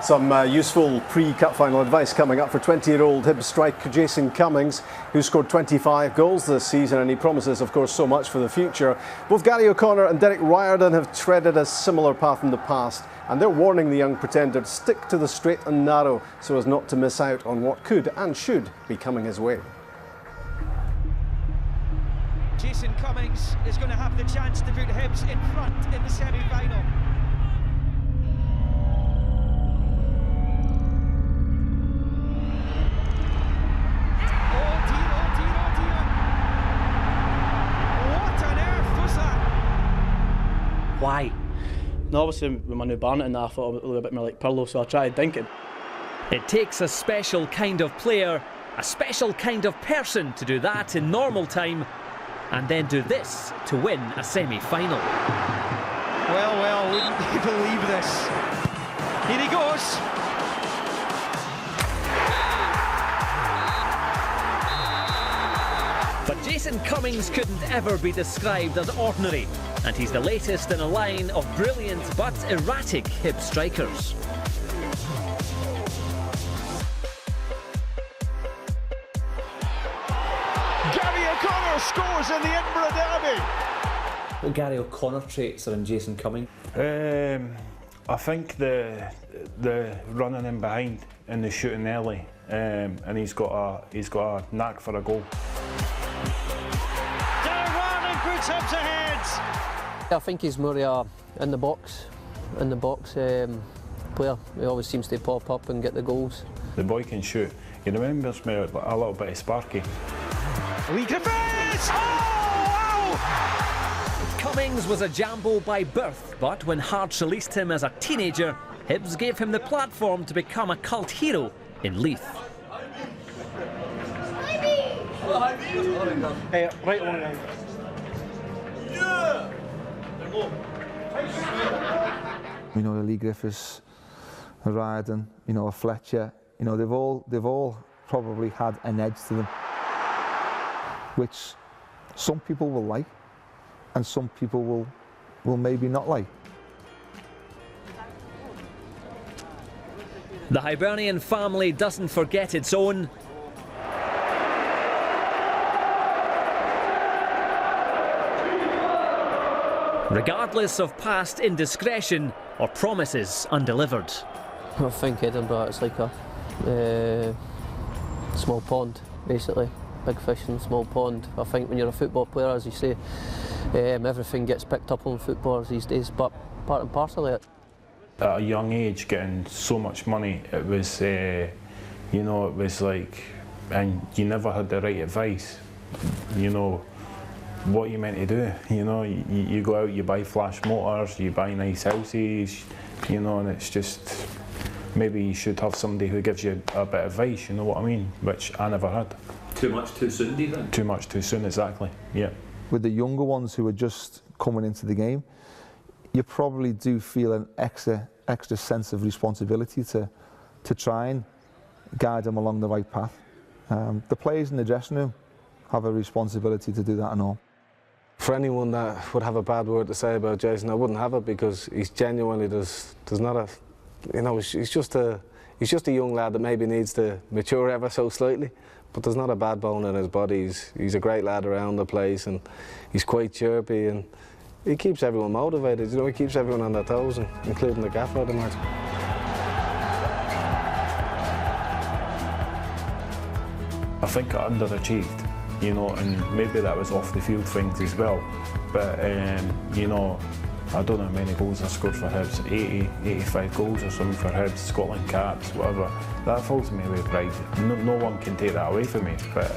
Some useful pre-cup final advice coming up for 20-year-old Hibs striker Jason Cummings, who scored 25 goals this season, and he promises, of course, so much for the future. Both Gary O'Connor and Derek Riordan have treaded a similar path in the past, and they're warning the young pretender to stick to the straight and narrow so as not to miss out on what could and should be coming his way. Jason Cummings is going to have the chance to put Hibs in front in the semi-final. Why? No, obviously with my new bonnet and that, I thought it would look a bit more like Pirlo, so I tried thinking. It takes a special kind of player, a special kind of person to do that in normal time, and then do this to win a semi-final. Well, wouldn't you believe this? Here he goes. But Jason Cummings couldn't ever be described as ordinary, and he's the latest in a line of brilliant but erratic Hibs strikers. Gary O'Connor scores in the Edinburgh Derby. What Gary O'Connor traits are in Jason Cummings? I think the running in behind and the shooting early, and he's got a knack for a goal. Hibs ahead. I think he's more in the box player. He always seems to pop up and get the goals. The boy can shoot. He remembers me a little bit of Sparky. Lee Griffiths! Oh, wow! Cummings was a Jambo by birth, but when Hearts released him as a teenager, Hibs gave him the platform to become a cult hero in Leith. Hey, right on. You know, Lee Griffiths, a Riordan, you know, a Fletcher, you know, they've all probably had an edge to them, which some people will like, and some people will maybe not like. The Hibernian family doesn't forget its own. Regardless of past indiscretion or promises undelivered. I think Edinburgh is like a small pond, basically. Big fish in a small pond. I think when you're a football player, as you say, everything gets picked up on footballers these days, but part and parcel of it. At a young age, getting so much money, it was, you know, it was like, and you never had the right advice, you know, what you meant to do. You know, you go out, you buy flash motors, you buy nice houses, you know, and it's just, maybe you should have somebody who gives you a bit of advice, you know what I mean, which I never had. Too much too soon, do you think? Too much too soon, exactly, yeah. With the younger ones who are just coming into the game, you probably do feel an extra sense of responsibility to try and guide them along the right path. The players in the dressing room have a responsibility to do that and all. For anyone that would have a bad word to say about Jason, I wouldn't have it, because he's genuinely there's not a, you know, he's just a young lad that maybe needs to mature ever so slightly, but there's not a bad bone in his body. He's a great lad around the place, and he's quite chirpy, and he keeps everyone motivated. You know, he keeps everyone on their toes, including the gaffer, I'd imagine. I think I underachieved, you know, and maybe that was off the field things as well. But, you know, I don't know how many goals I scored for Hibs, 80, 85 goals or something for Hibs, Scotland caps, whatever. That fills me with pride. No one can take that away from me. But,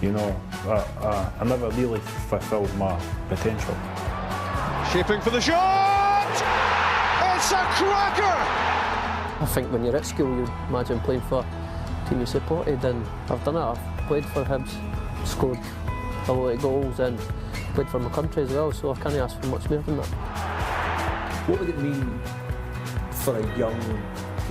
you know, I never really fulfilled my potential. Shaping for the shot! It's a cracker! I think when you're at school, you imagine playing for a team you supported, and I've done it. I've played for Hibs, scored a lot of goals, and played for my country as well, so I can't ask for much more than that. What would it mean for a young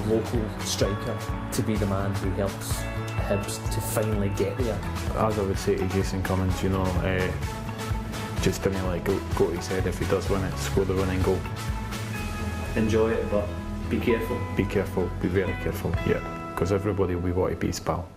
local striker to be the man who helps Hibs to finally get there? As I would say to Jason Cummings, you know, just didn't let go to his head. If he does win it, score the winning goal. Enjoy it, but Be careful. Be careful, be very careful, yeah. Because everybody will want to be his pal.